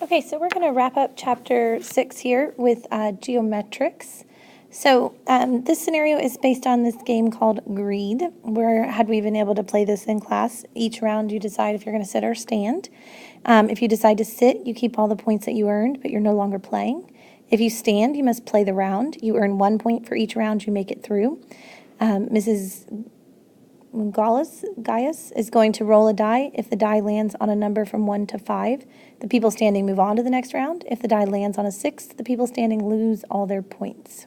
Okay, so we're going to wrap up chapter 6 here with geometrics. So this scenario is based on this game called Greed, where had we been able to play this in class, each round you decide if you're going to sit or stand. If you decide to sit, you keep all the points that you earned, but you're no longer playing. If you stand, you must play the round. You earn 1 point for each round you make it through. Mrs. Gaius is going to roll a die. If the die lands on a number from 1 to 5, the people standing move on to the next round. If the die lands on a 6, the people standing lose all their points.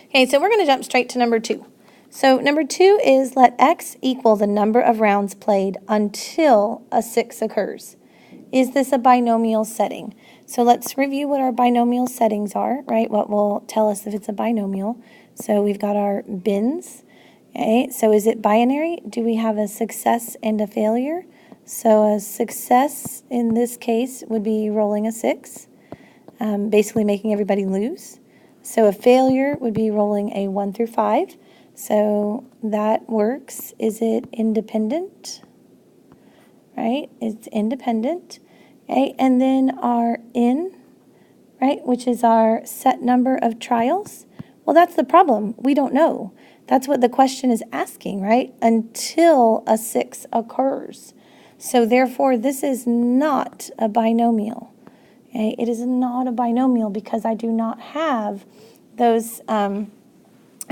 Okay, so we're going to jump straight to number 2. So number 2 is let x equal the number of rounds played until a 6 occurs. Is this a binomial setting? So let's review what our binomial settings are, right? What will tell us if it's a binomial. So we've got our bins. Okay, so is it binary? Do we have a success and a failure? So a success in this case would be rolling a 6, basically making everybody lose. So a failure would be rolling a 1 through 5. So that works. Is it independent? Right, it's independent. Okay, and then our n, right, which is our set number of trials. Well, that's the problem. We don't know. That's what the question is asking, right? Until a 6 occurs. So therefore, this is not a binomial. Okay? It is not a binomial because I do not have those, I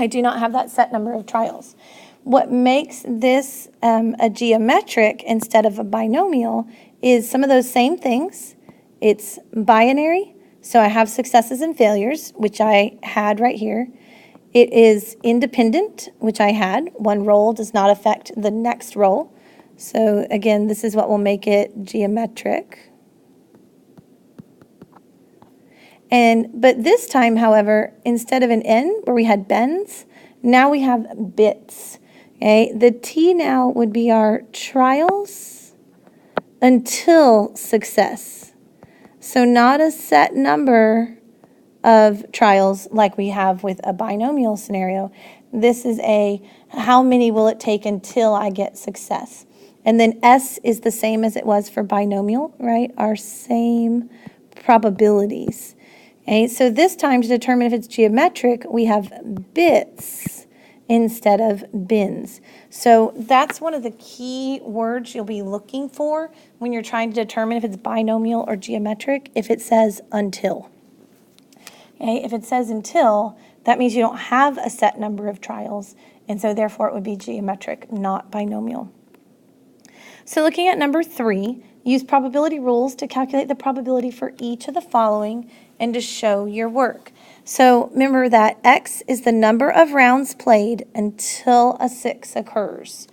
do not have that set number of trials. What makes this a geometric instead of a binomial is some of those same things. It's binary, so I have successes and failures, which I had right here. It is independent, which I had. One roll does not affect the next roll. So again, this is what will make it geometric. But this time, however, instead of an n where we had bends, now we have bits. Okay? The t now would be our trials until success. So not a set number of trials like we have with a binomial scenario. This is a how many will it take until I get success. And then S is the same as it was for binomial, right? Our same probabilities. Okay, so this time to determine if it's geometric, we have bits instead of bins. So that's one of the key words you'll be looking for when you're trying to determine if it's binomial or geometric, if it says until. Okay, if it says until, that means you don't have a set number of trials, and so therefore it would be geometric, not binomial. So looking at number 3, use probability rules to calculate the probability for each of the following and to show your work. So remember that x is the number of rounds played until a 6 occurs.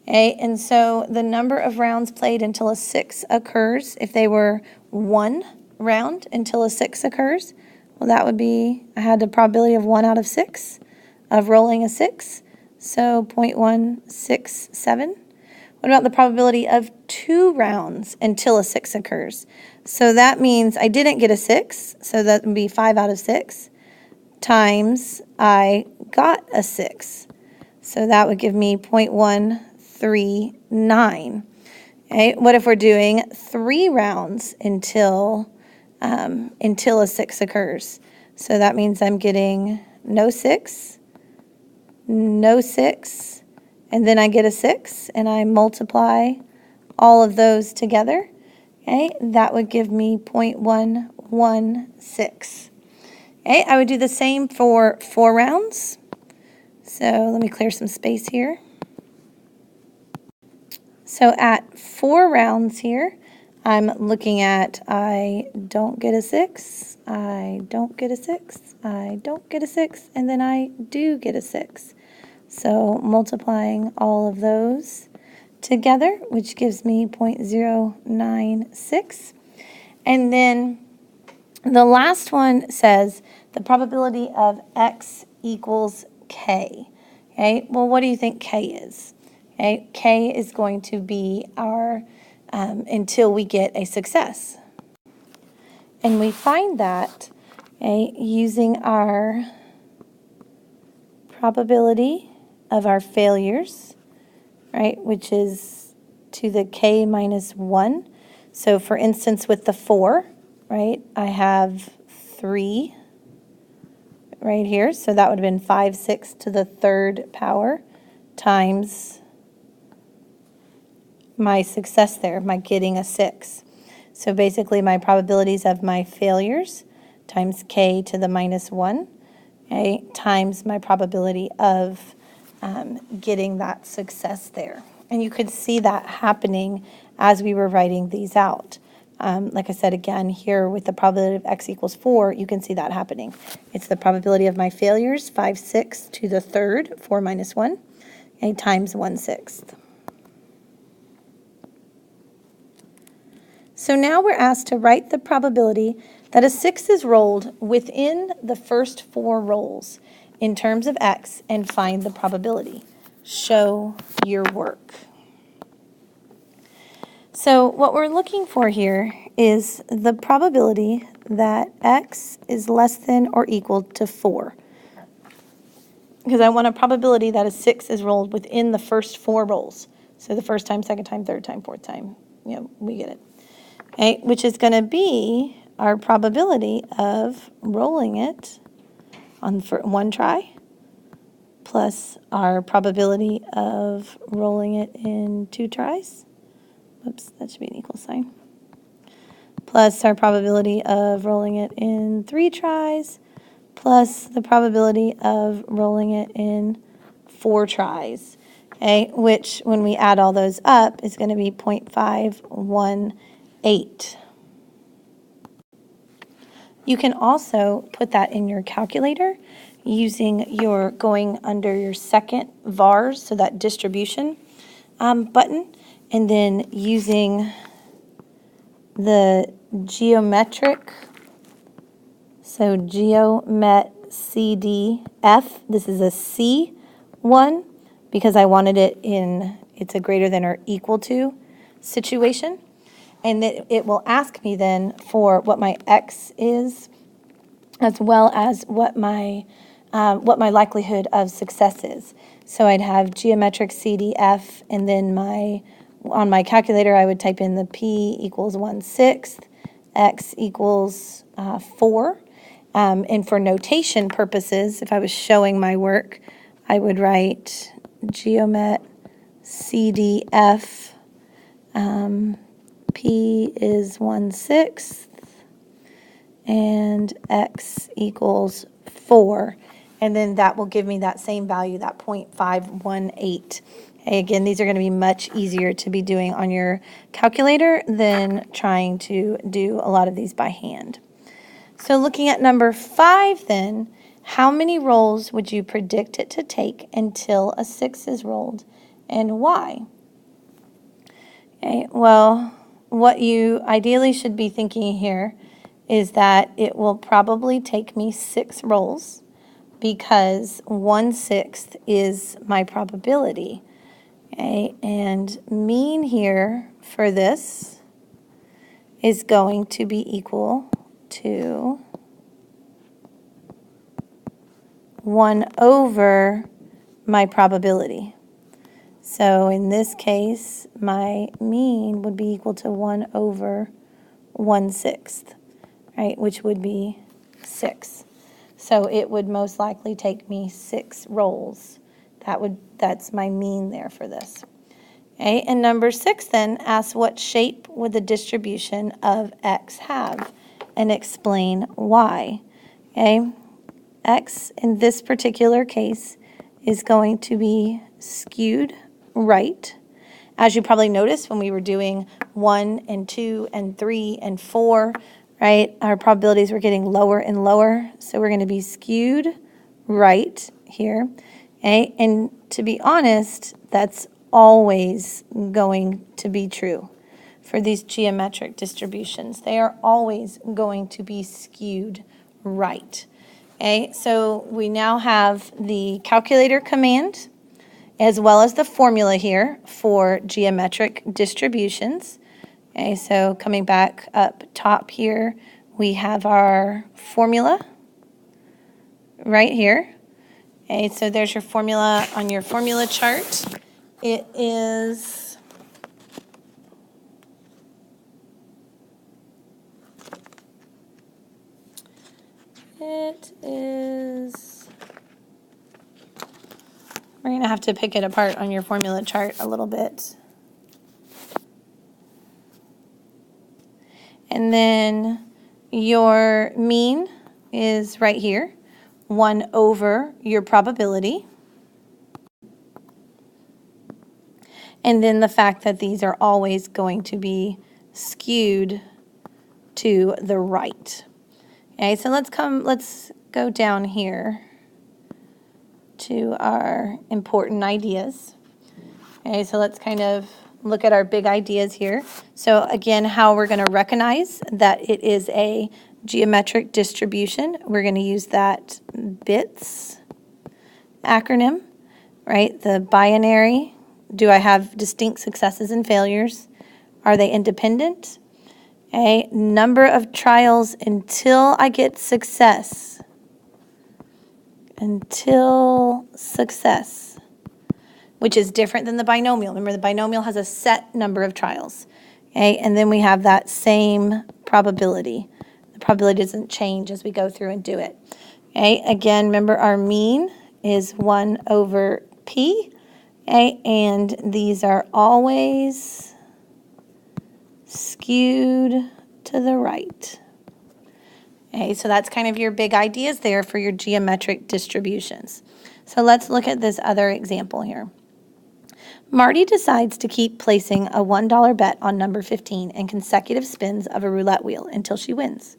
Okay, and so the number of rounds played until a 6 occurs, if they were 1 round until a 6 occurs, well, that would be, I had the probability of 1 out of 6 of rolling a 6, so 0.167. What about the probability of 2 rounds until a 6 occurs? So that means I didn't get a 6, so that would be 5 out of 6, times I got a 6. So that would give me 0.139. Okay, what if we're doing 3 rounds until a 6 occurs? So that means I'm getting no 6, no 6, and then I get a 6, and I multiply all of those together. Okay, that would give me 0.116. Okay, I would do the same for 4 rounds. So let me clear some space here. So at 4 rounds here, I'm looking at I don't get a 6, I don't get a 6, I don't get a 6, and then I do get a 6. So multiplying all of those together, which gives me 0.096. And then the last one says the probability of x equals k. Okay, well, what do you think k is? Okay, k is going to be our until we get a success. And we find that using our probability of our failures, right, which is to the k minus 1. So for instance, with the 4, right, I have 3 right here. So that would have been 5 6 to the 3rd power times my success there, my getting a 6. So basically my probabilities of my failures times k to the minus 1, okay, times my probability of getting that success there. And you could see that happening as we were writing these out. Like I said, again, here with the probability of x equals 4, you can see that happening. It's the probability of my failures, 5 6 to the 3rd, 4 minus 1, okay, times 1/6. So now we're asked to write the probability that a 6 is rolled within the first 4 rolls in terms of x and find the probability. Show your work. So what we're looking for here is the probability that x is less than or equal to 4. Because I want a probability that a 6 is rolled within the first 4 rolls. So the first time, second time, third time, fourth time. We get it. Okay, which is going to be our probability of rolling it on for 1 try plus our probability of rolling it in 2 tries. Oops, that should be an equal sign. Plus our probability of rolling it in 3 tries plus the probability of rolling it in 4 tries. Okay, which when we add all those up is going to be 0.518. You can also put that in your calculator using your going under your second vars, so that distribution button, and then using the geometric, so geomet CDF. This is a C one because I wanted it in, it's a greater than or equal to situation. And it will ask me then for what my x is, as well as what my likelihood of success is. So I'd have geometric CDF, and then on my calculator I would type in the p equals 1/6, x equals 4. And for notation purposes, if I was showing my work, I would write geomet CDF. P is 1/6 and x equals 4. And then that will give me that same value, that 0.518. Okay, again, these are going to be much easier to be doing on your calculator than trying to do a lot of these by hand. So looking at number 5 then, how many rolls would you predict it to take until a 6 is rolled, and why? Okay, well, what you ideally should be thinking here is that it will probably take me 6 rolls because 1/6 is my probability. Okay, and mean here for this is going to be equal to 1 over my probability. So in this case, my mean would be equal to 1 over 1/6, right, which would be 6. So it would most likely take me 6 rolls. That's my mean there for this. Okay, and number 6 then asks what shape would the distribution of x have, and explain why. Okay, x in this particular case is going to be skewed right. As you probably noticed when we were doing 1 and 2 and 3 and 4, right, our probabilities were getting lower and lower, so we're going to be skewed right here. Okay, and to be honest, that's always going to be true for these geometric distributions. They are always going to be skewed right. Okay, so we now have the calculator command as well as the formula here for geometric distributions. Okay, so coming back up top here, we have our formula right here. Okay, so there's your formula on your formula chart. It is It is, we're going to have to pick it apart on your formula chart a little bit. And then your mean is right here, 1 over your probability. And then the fact that these are always going to be skewed to the right. Okay, so let's go down here to our important ideas. Okay, so let's kind of look at our big ideas here. So again, how we're going to recognize that it is a geometric distribution. We're going to use that BITS acronym, right? The binary. Do I have distinct successes and failures? Are they independent? Okay, number of trials until I get success. Until success, which is different than the binomial. Remember, the binomial has a set number of trials. Okay, and then we have that same probability. The probability doesn't change as we go through and do it. Okay, again, remember our mean is 1 over p. Okay, and these are always skewed to the right. Okay, so that's kind of your big ideas there for your geometric distributions. So let's look at this other example here. Marty decides to keep placing a $1 bet on number 15 in consecutive spins of a roulette wheel until she wins.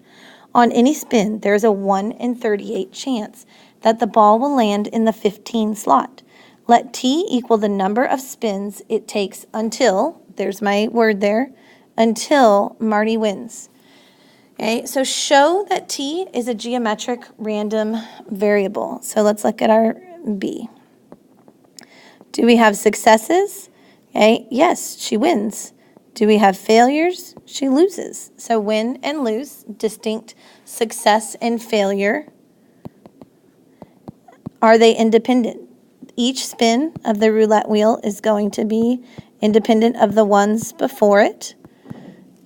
On any spin, there is a 1 in 38 chance that the ball will land in the 15 slot. Let T equal the number of spins it takes until, there's my word there, until Marty wins. Okay, so show that T is a geometric random variable. So let's look at our B. Do we have successes? Okay, yes, she wins. Do we have failures? She loses. So win and lose, distinct success and failure. Are they independent? Each spin of the roulette wheel is going to be independent of the ones before it.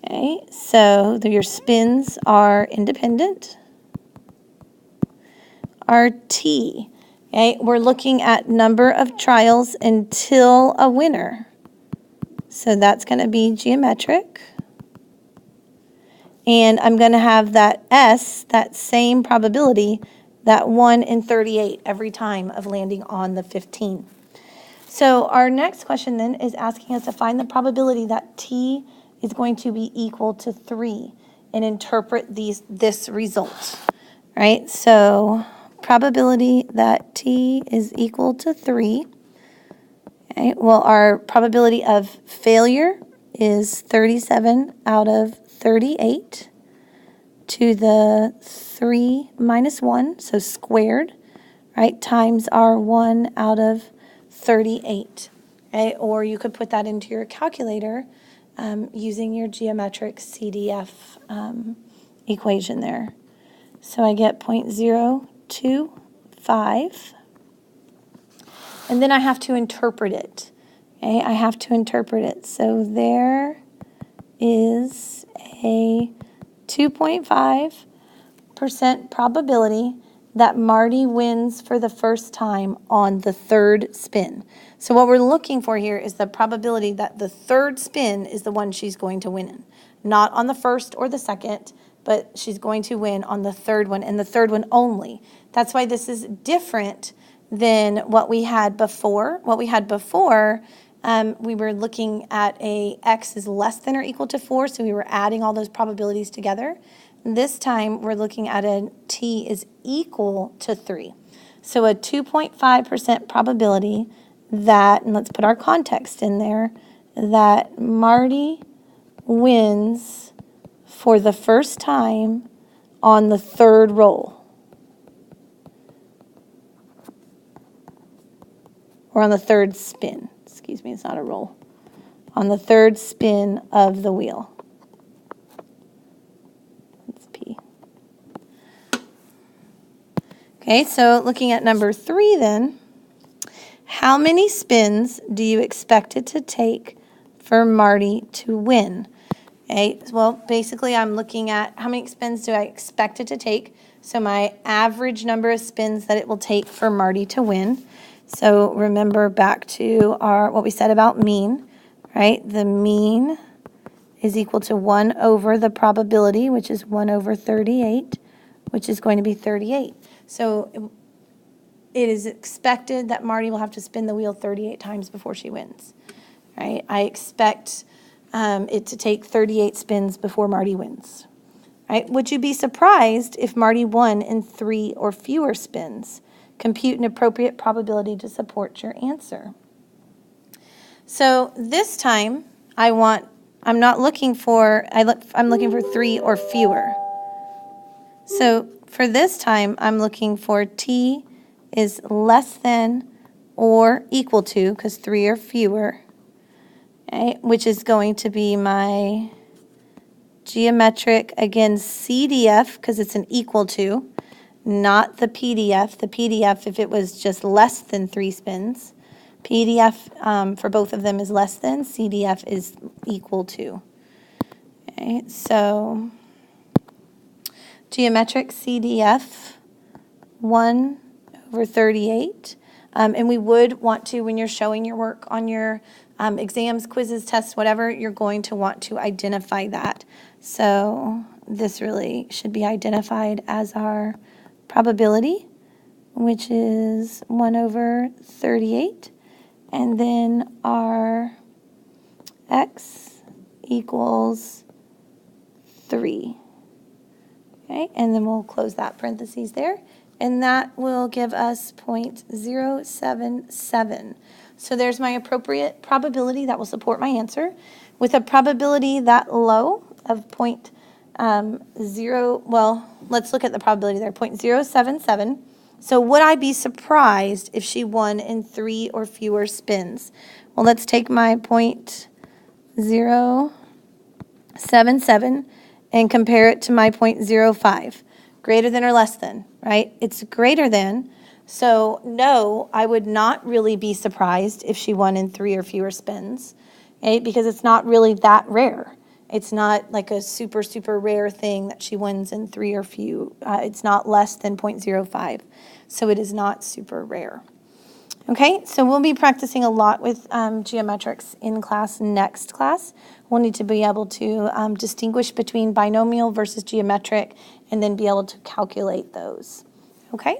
Okay, so your spins are independent. Our T, okay, we're looking at number of trials until a winner. So that's going to be geometric. And I'm going to have that S, that same probability, that 1 in 38 every time of landing on the 15. So our next question then is asking us to find the probability that T is going to be equal to 3 and interpret this result, right? So probability that T is equal to 3. Okay, well, our probability of failure is 37 out of 38 to the 3 minus 1, so squared, right, times our 1 out of 38. Okay, or you could put that into your calculator using your geometric CDF equation there. So I get 0.025. And then I have to interpret it. Okay, I have to interpret it. So there is a 2.5% probability that Marty wins for the first time on the third spin. So what we're looking for here is the probability that the third spin is the one she's going to win in. Not on the first or the second, but she's going to win on the third one, and the third one only. That's why this is different than what we had before. What we had before, we were looking at a x is less than or equal to 4, so we were adding all those probabilities together. This time, we're looking at a t is equal to 3. So a 2.5% probability that, and let's put our context in there, that Marty wins for the first time on the third roll. Or on the third spin. Excuse me, it's not a roll. On the third spin of the wheel. That's P. Okay, so looking at number 3 then, how many spins do you expect it to take for Marty to win? Okay, well, basically I'm looking at how many spins do I expect it to take. So my average number of spins that it will take for Marty to win. So remember back to what we said about mean, right? The mean is equal to 1 over the probability, which is 1 over 38, which is going to be 38. So it is expected that Marty will have to spin the wheel 38 times before she wins, right? I expect it to take 38 spins before Marty wins, right? Would you be surprised if Marty won in 3 or fewer spins? Compute an appropriate probability to support your answer. So this time, I'm looking for 3 or fewer. So for this time, I'm looking for T is less than or equal to, because 3 or fewer, okay, which is going to be my geometric, again, CDF, because it's an equal to, not the PDF. The PDF, if it was just less than 3 spins, PDF for both of them is less than, CDF is equal to. Okay, so geometric CDF 1 over 38. And we would want to, when you're showing your work on your exams, quizzes, tests, whatever, you're going to want to identify that. So this really should be identified as our probability, which is 1 over 38. And then our x equals 3. Okay, and then we'll close that parentheses there. And that will give us 0.077. So there's my appropriate probability that will support my answer. With a probability that low of let's look at the probability there, 0.077. So would I be surprised if she won in 3 or fewer spins? Well, let's take my 0.077 and compare it to my 0.05. Greater than or less than, right? It's greater than. So no, I would not really be surprised if she won in 3 or fewer spins, okay? Because it's not really that rare. It's not like a super, super rare thing that she wins in 3 or few. It's not less than 0.05. So it is not super rare. Okay, so we'll be practicing a lot with geometrics in class next class. We'll need to be able to distinguish between binomial versus geometric and then be able to calculate those. Okay?